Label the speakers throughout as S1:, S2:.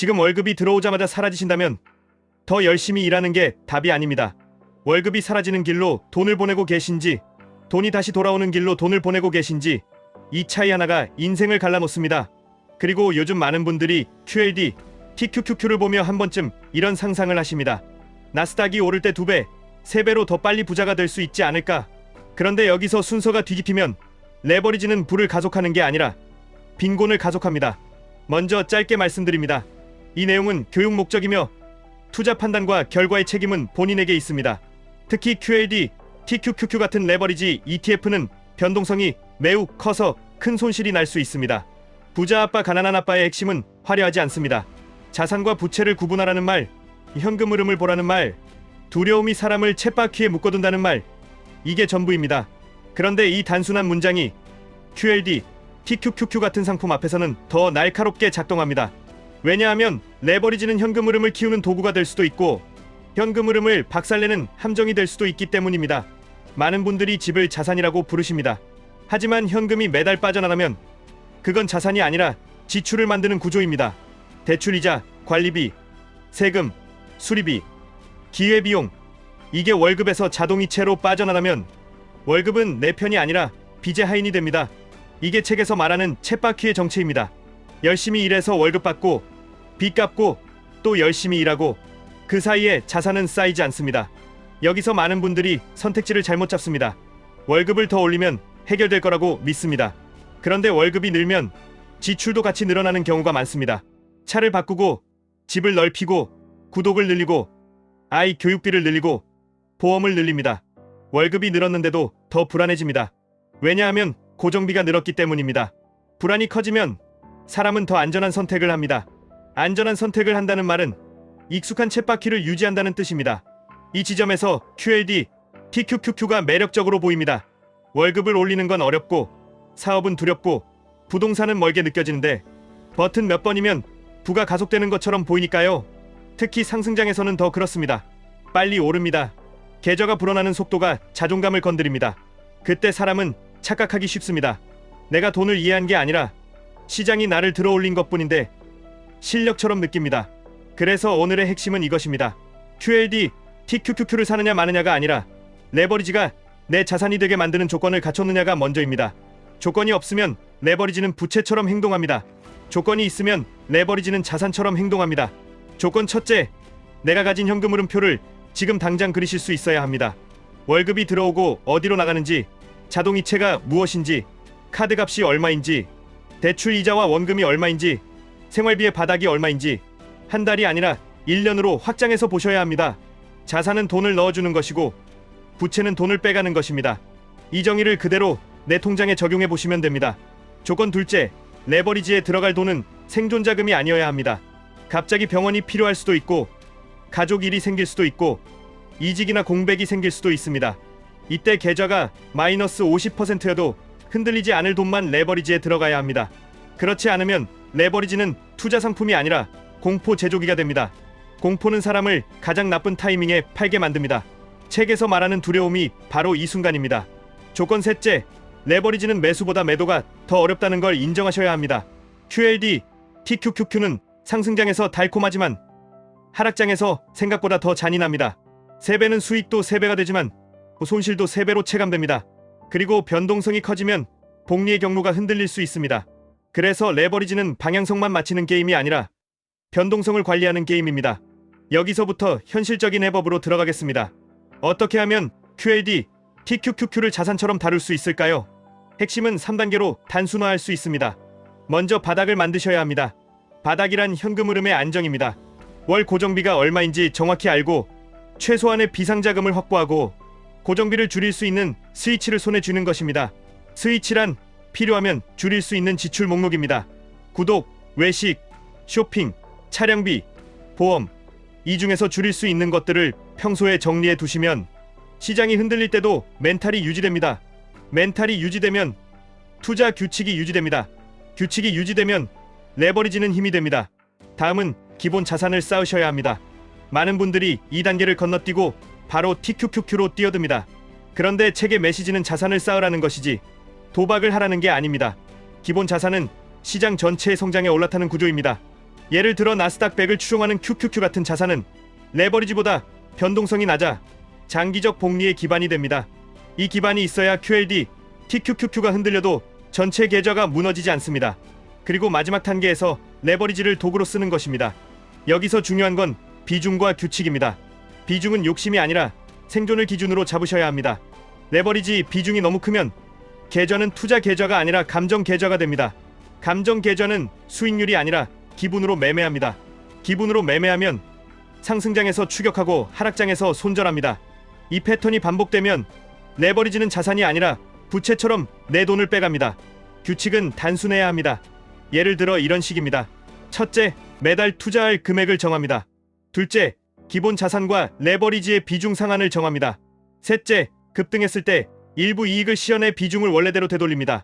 S1: 지금 월급이 들어오자마자 사라지신다면 더 열심히 일하는 게 답이 아닙니다. 월급이 사라지는 길로 돈을 보내고 계신지, 돈이 다시 돌아오는 길로 돈을 보내고 계신지, 이 차이 하나가 인생을 갈라놓습니다. 그리고 요즘 많은 분들이 QLD, TQQQ를 보며 한 번쯤 이런 상상을 하십니다. 나스닥이 오를 때 2배, 3배로 더 빨리 부자가 될 수 있지 않을까? 그런데 여기서 순서가 뒤집히면 레버리지는 부를 가속하는 게 아니라 빈곤을 가속합니다. 먼저 짧게 말씀드립니다. 이 내용은 교육 목적이며 투자 판단과 결과의 책임은 본인에게 있습니다. 특히 QLD, TQQQ 같은 레버리지 ETF는 변동성이 매우 커서 큰 손실이 날 수 있습니다. 부자 아빠, 가난한 아빠의 핵심은 화려하지 않습니다. 자산과 부채를 구분하라는 말, 현금 흐름을 보라는 말, 두려움이 사람을 쳇바퀴에 묶어둔다는 말, 이게 전부입니다. 그런데 이 단순한 문장이 QLD, TQQQ 같은 상품 앞에서는 더 날카롭게 작동합니다. 왜냐하면 레버리지는 현금 흐름을 키우는 도구가 될 수도 있고 현금 흐름을 박살내는 함정이 될 수도 있기 때문입니다. 많은 분들이 집을 자산이라고 부르십니다. 하지만 현금이 매달 빠져나가면 그건 자산이 아니라 지출을 만드는 구조입니다. 대출이자, 관리비, 세금, 수리비, 기회비용, 이게 월급에서 자동이체로 빠져나가면 월급은 내 편이 아니라 빚의 하인이 됩니다. 이게 책에서 말하는 쳇바퀴의 정체입니다. 열심히 일해서 월급 받고 빚 갚고 또 열심히 일하고 그 사이에 자산은 쌓이지 않습니다. 여기서 많은 분들이 선택지를 잘못 잡습니다. 월급을 더 올리면 해결될 거라고 믿습니다. 그런데 월급이 늘면 지출도 같이 늘어나는 경우가 많습니다. 차를 바꾸고 집을 넓히고 구독을 늘리고 아이 교육비를 늘리고 보험을 늘립니다. 월급이 늘었는데도 더 불안해집니다. 왜냐하면 고정비가 늘었기 때문입니다. 불안이 커지면 사람은 더 안전한 선택을 합니다. 안전한 선택을 한다는 말은 익숙한 쳇바퀴를 유지한다는 뜻입니다. 이 지점에서 QLD, TQQQ가 매력적으로 보입니다. 월급을 올리는 건 어렵고 사업은 두렵고 부동산은 멀게 느껴지는데 버튼 몇 번이면 부가 가속되는 것처럼 보이니까요. 특히 상승장에서는 더 그렇습니다. 빨리 오릅니다. 계좌가 불어나는 속도가 자존감을 건드립니다. 그때 사람은 착각하기 쉽습니다. 내가 돈을 이해한 게 아니라 시장이 나를 들어올린 것뿐인데 실력처럼 느낍니다. 그래서 오늘의 핵심은 이것입니다. QLD, TQQQ를 사느냐 마느냐가 아니라 레버리지가 내 자산이 되게 만드는 조건을 갖췄느냐가 먼저입니다. 조건이 없으면 레버리지는 부채처럼 행동합니다. 조건이 있으면 레버리지는 자산처럼 행동합니다. 조건 첫째, 내가 가진 현금 흐름표를 지금 당장 그리실 수 있어야 합니다. 월급이 들어오고 어디로 나가는지, 자동이체가 무엇인지, 카드값이 얼마인지, 대출 이자와 원금이 얼마인지, 생활비의 바닥이 얼마인지 한 달이 아니라 1년으로 확장해서 보셔야 합니다. 자산은 돈을 넣어주는 것이고 부채는 돈을 빼가는 것입니다. 이 정의를 그대로 내 통장에 적용해 보시면 됩니다. 조건 둘째, 레버리지에 들어갈 돈은 생존자금이 아니어야 합니다. 갑자기 병원이 필요할 수도 있고 가족 일이 생길 수도 있고 이직이나 공백이 생길 수도 있습니다. 이때 계좌가 마이너스 50%여도 흔들리지 않을 돈만 레버리지에 들어가야 합니다. 그렇지 않으면 레버리지는 투자 상품이 아니라 공포 제조기가 됩니다. 공포는 사람을 가장 나쁜 타이밍에 팔게 만듭니다. 책에서 말하는 두려움이 바로 이 순간입니다. 조건 셋째, 레버리지는 매수보다 매도가 더 어렵다는 걸 인정하셔야 합니다. QLD, TQQQ는 상승장에서 달콤하지만 하락장에서 생각보다 더 잔인합니다. 3배는 수익도 3배가 되지만 손실도 3배로 체감됩니다. 그리고 변동성이 커지면 복리의 경로가 흔들릴 수 있습니다. 그래서 레버리지는 방향성만 맞추는 게임이 아니라 변동성을 관리하는 게임입니다. 여기서부터 현실적인 해법으로 들어가겠습니다. 어떻게 하면 QLD, TQQQ를 자산처럼 다룰 수 있을까요? 핵심은 3단계로 단순화할 수 있습니다. 먼저 바닥을 만드셔야 합니다. 바닥이란 현금 흐름의 안정입니다. 월 고정비가 얼마인지 정확히 알고 최소한의 비상자금을 확보하고 고정비를 줄일 수 있는 스위치를 손에 쥐는 것입니다. 스위치란 필요하면 줄일 수 있는 지출 목록입니다. 구독, 외식, 쇼핑, 차량비, 보험, 이 중에서 줄일 수 있는 것들을 평소에 정리해 두시면 시장이 흔들릴 때도 멘탈이 유지됩니다. 멘탈이 유지되면 투자 규칙이 유지됩니다. 규칙이 유지되면 레버리지는 힘이 됩니다. 다음은 기본 자산을 쌓으셔야 합니다. 많은 분들이 2단계를 건너뛰고 바로 TQQQ로 뛰어듭니다. 그런데 책의 메시지는 자산을 쌓으라는 것이지 도박을 하라는 게 아닙니다. 기본 자산은 시장 전체의 성장에 올라타는 구조입니다. 예를 들어 나스닥 100을 추종하는 QQQ 같은 자산은 레버리지보다 변동성이 낮아 장기적 복리의 기반이 됩니다. 이 기반이 있어야 QLD, TQQQ가 흔들려도 전체 계좌가 무너지지 않습니다. 그리고 마지막 단계에서 레버리지를 도구로 쓰는 것입니다. 여기서 중요한 건 비중과 규칙입니다. 비중은 욕심이 아니라 생존을 기준으로 잡으셔야 합니다. 레버리지 비중이 너무 크면 계좌는 투자 계좌가 아니라 감정 계좌가 됩니다. 감정 계좌는 수익률이 아니라 기분으로 매매합니다. 기분으로 매매하면 상승장에서 추격하고 하락장에서 손절합니다. 이 패턴이 반복되면 레버리지는 자산이 아니라 부채처럼 내 돈을 빼갑니다. 규칙은 단순해야 합니다. 예를 들어 이런 식입니다. 첫째, 매달 투자할 금액을 정합니다. 둘째, 기본 자산과 레버리지의 비중 상한을 정합니다. 셋째, 급등했을 때 일부 이익을 시연해 비중을 원래대로 되돌립니다.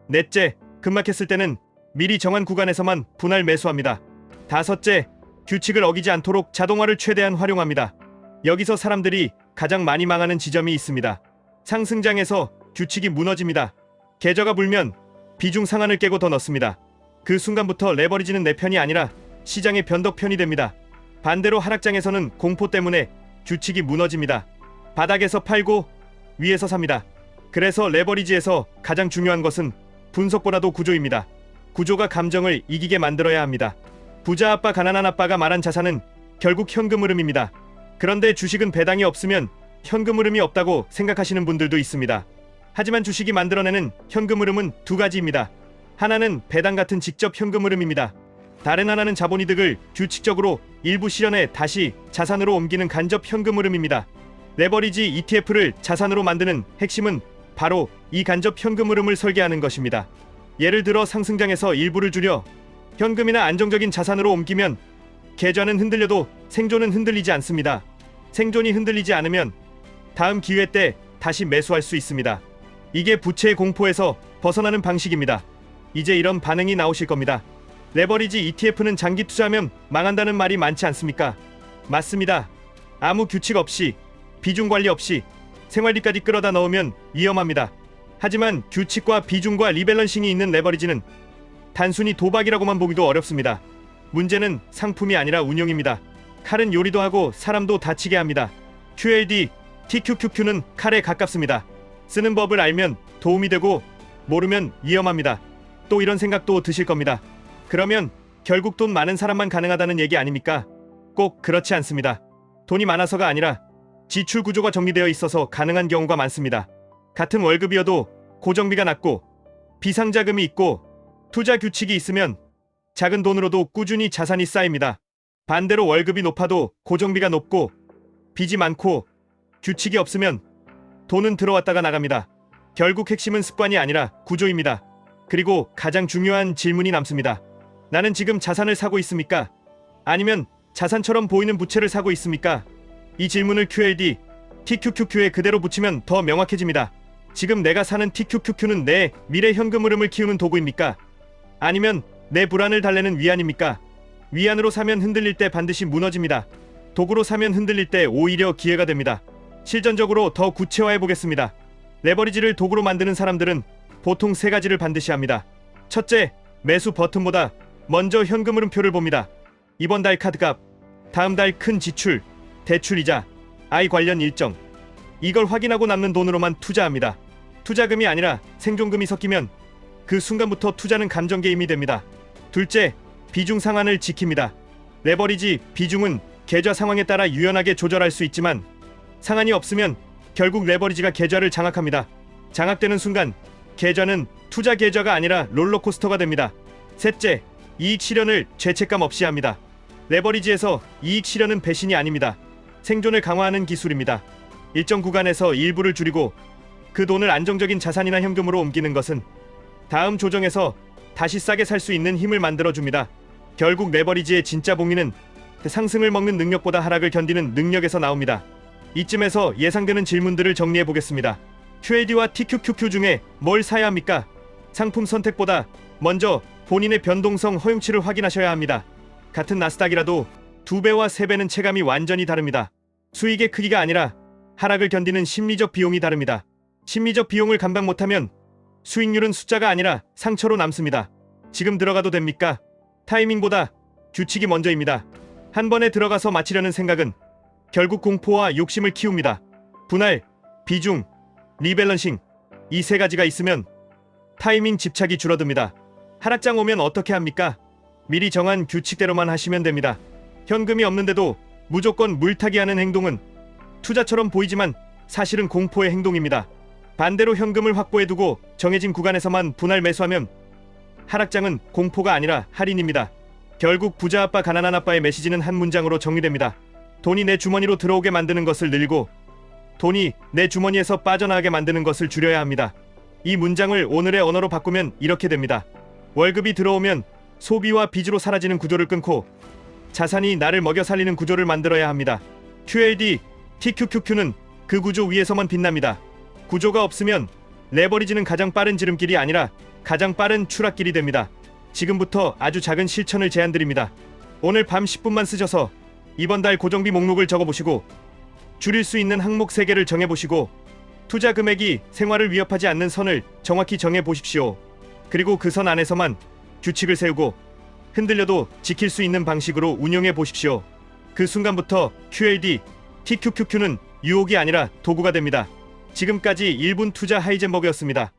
S1: 넷째, 급락했을 때는 미리 정한 구간에서만 분할 매수합니다. 다섯째, 규칙을 어기지 않도록 자동화를 최대한 활용합니다. 여기서 사람들이 가장 많이 망하는 지점이 있습니다. 상승장에서 규칙이 무너집니다. 계좌가 불면 비중 상한을 깨고 더 넣습니다. 그 순간부터 레버리지는 내 편이 아니라 시장의 변덕편이 됩니다. 반대로 하락장에서는 공포 때문에 규칙이 무너집니다. 바닥에서 팔고 위에서 삽니다. 그래서 레버리지에서 가장 중요한 것은 분석보다도 구조입니다. 구조가 감정을 이기게 만들어야 합니다. 부자 아빠 가난한 아빠가 말한 자산은 결국 현금 흐름입니다. 그런데 주식은 배당이 없으면 현금 흐름이 없다고 생각하시는 분들도 있습니다. 하지만 주식이 만들어내는 현금 흐름은 두 가지입니다. 하나는 배당 같은 직접 현금 흐름입니다. 다른 하나는 자본이득을 규칙적으로 일부 실현해 다시 자산으로 옮기는 간접 현금 흐름입니다. 레버리지 ETF를 자산으로 만드는 핵심은 바로 이 간접 현금 흐름을 설계하는 것입니다. 예를 들어 상승장에서 일부를 줄여 현금이나 안정적인 자산으로 옮기면 계좌는 흔들려도 생존은 흔들리지 않습니다. 생존이 흔들리지 않으면 다음 기회 때 다시 매수할 수 있습니다. 이게 부채의 공포에서 벗어나는 방식입니다. 이제 이런 반응이 나오실 겁니다. 레버리지 ETF는 장기 투자하면 망한다는 말이 많지 않습니까? 맞습니다. 아무 규칙 없이 비중 관리 없이 생활비까지 끌어다 넣으면 위험합니다. 하지만 규칙과 비중과 리밸런싱이 있는 레버리지는 단순히 도박이라고만 보기도 어렵습니다. 문제는 상품이 아니라 운용입니다. 칼은 요리도 하고 사람도 다치게 합니다. QLD, TQQQ는 칼에 가깝습니다. 쓰는 법을 알면 도움이 되고 모르면 위험합니다. 또 이런 생각도 드실 겁니다. 그러면 결국 돈 많은 사람만 가능하다는 얘기 아닙니까? 꼭 그렇지 않습니다. 돈이 많아서가 아니라 지출 구조가 정리되어 있어서 가능한 경우가 많습니다. 같은 월급이어도 고정비가 낮고 비상자금이 있고 투자 규칙이 있으면 작은 돈으로도 꾸준히 자산이 쌓입니다. 반대로 월급이 높아도 고정비가 높고 빚이 많고 규칙이 없으면 돈은 들어왔다가 나갑니다. 결국 핵심은 습관이 아니라 구조입니다. 그리고 가장 중요한 질문이 남습니다. 나는 지금 자산을 사고 있습니까? 아니면 자산처럼 보이는 부채를 사고 있습니까? 이 질문을 QLD, TQQQ에 그대로 붙이면 더 명확해집니다. 지금 내가 사는 TQQQ는 내 미래 현금 흐름을 키우는 도구입니까? 아니면 내 불안을 달래는 위안입니까? 위안으로 사면 흔들릴 때 반드시 무너집니다. 도구로 사면 흔들릴 때 오히려 기회가 됩니다. 실전적으로 더 구체화해 보겠습니다. 레버리지를 도구로 만드는 사람들은 보통 세 가지를 반드시 합니다. 첫째, 매수 버튼보다 먼저 현금 흐름표를 봅니다. 이번 달 카드값, 다음 달 큰 지출, 대출이자, 아이 관련 일정. 이걸 확인하고 남는 돈으로만 투자합니다. 투자금이 아니라 생존금이 섞이면 그 순간부터 투자는 감정 게임이 됩니다. 둘째, 비중 상한을 지킵니다. 레버리지 비중은 계좌 상황에 따라 유연하게 조절할 수 있지만 상한이 없으면 결국 레버리지가 계좌를 장악합니다. 장악되는 순간 계좌는 투자 계좌가 아니라 롤러코스터가 됩니다. 셋째, 이익 실현을 죄책감 없이 합니다. 레버리지에서 이익 실현은 배신이 아닙니다. 생존을 강화하는 기술입니다. 일정 구간에서 일부를 줄이고 그 돈을 안정적인 자산이나 현금으로 옮기는 것은 다음 조정에서 다시 싸게 살 수 있는 힘을 만들어줍니다. 결국 레버리지의 진짜 봉인은 상승을 먹는 능력보다 하락을 견디는 능력에서 나옵니다. 이쯤에서 예상되는 질문들을 정리해 보겠습니다. QLD와 TQQQ 중에 뭘 사야 합니까? 상품 선택보다 먼저 본인의 변동성 허용치를 확인하셔야 합니다. 같은 나스닥이라도 2배와 3배는 체감이 완전히 다릅니다. 수익의 크기가 아니라 하락을 견디는 심리적 비용이 다릅니다. 심리적 비용을 감당 못하면 수익률은 숫자가 아니라 상처로 남습니다. 지금 들어가도 됩니까? 타이밍보다 규칙이 먼저입니다. 한 번에 들어가서 마치려는 생각은 결국 공포와 욕심을 키웁니다. 분할, 비중, 리밸런싱 이 세 가지가 있으면 타이밍 집착이 줄어듭니다. 하락장 오면 어떻게 합니까? 미리 정한 규칙대로만 하시면 됩니다. 현금이 없는데도 무조건 물타기 하는 행동은 투자처럼 보이지만 사실은 공포의 행동입니다. 반대로 현금을 확보해두고 정해진 구간에서만 분할 매수하면 하락장은 공포가 아니라 할인입니다. 결국 부자 아빠 가난한 아빠의 메시지는 한 문장으로 정리됩니다. 돈이 내 주머니로 들어오게 만드는 것을 늘리고 돈이 내 주머니에서 빠져나가게 만드는 것을 줄여야 합니다. 이 문장을 오늘의 언어로 바꾸면 이렇게 됩니다. 월급이 들어오면 소비와 빚으로 사라지는 구조를 끊고 자산이 나를 먹여 살리는 구조를 만들어야 합니다. QLD, TQQQ는 그 구조 위에서만 빛납니다. 구조가 없으면 레버리지는 가장 빠른 지름길이 아니라 가장 빠른 추락길이 됩니다. 지금부터 아주 작은 실천을 제안드립니다. 오늘 밤 10분만 쓰셔서 이번 달 고정비 목록을 적어보시고 줄일 수 있는 항목 3개를 정해보시고 투자 금액이 생활을 위협하지 않는 선을 정확히 정해보십시오. 그리고 그 선 안에서만 규칙을 세우고 흔들려도 지킬 수 있는 방식으로 운용해 보십시오. 그 순간부터 QLD, TQQQ는 유혹이 아니라 도구가 됩니다. 지금까지 1분 투자 하이젠버그였습니다.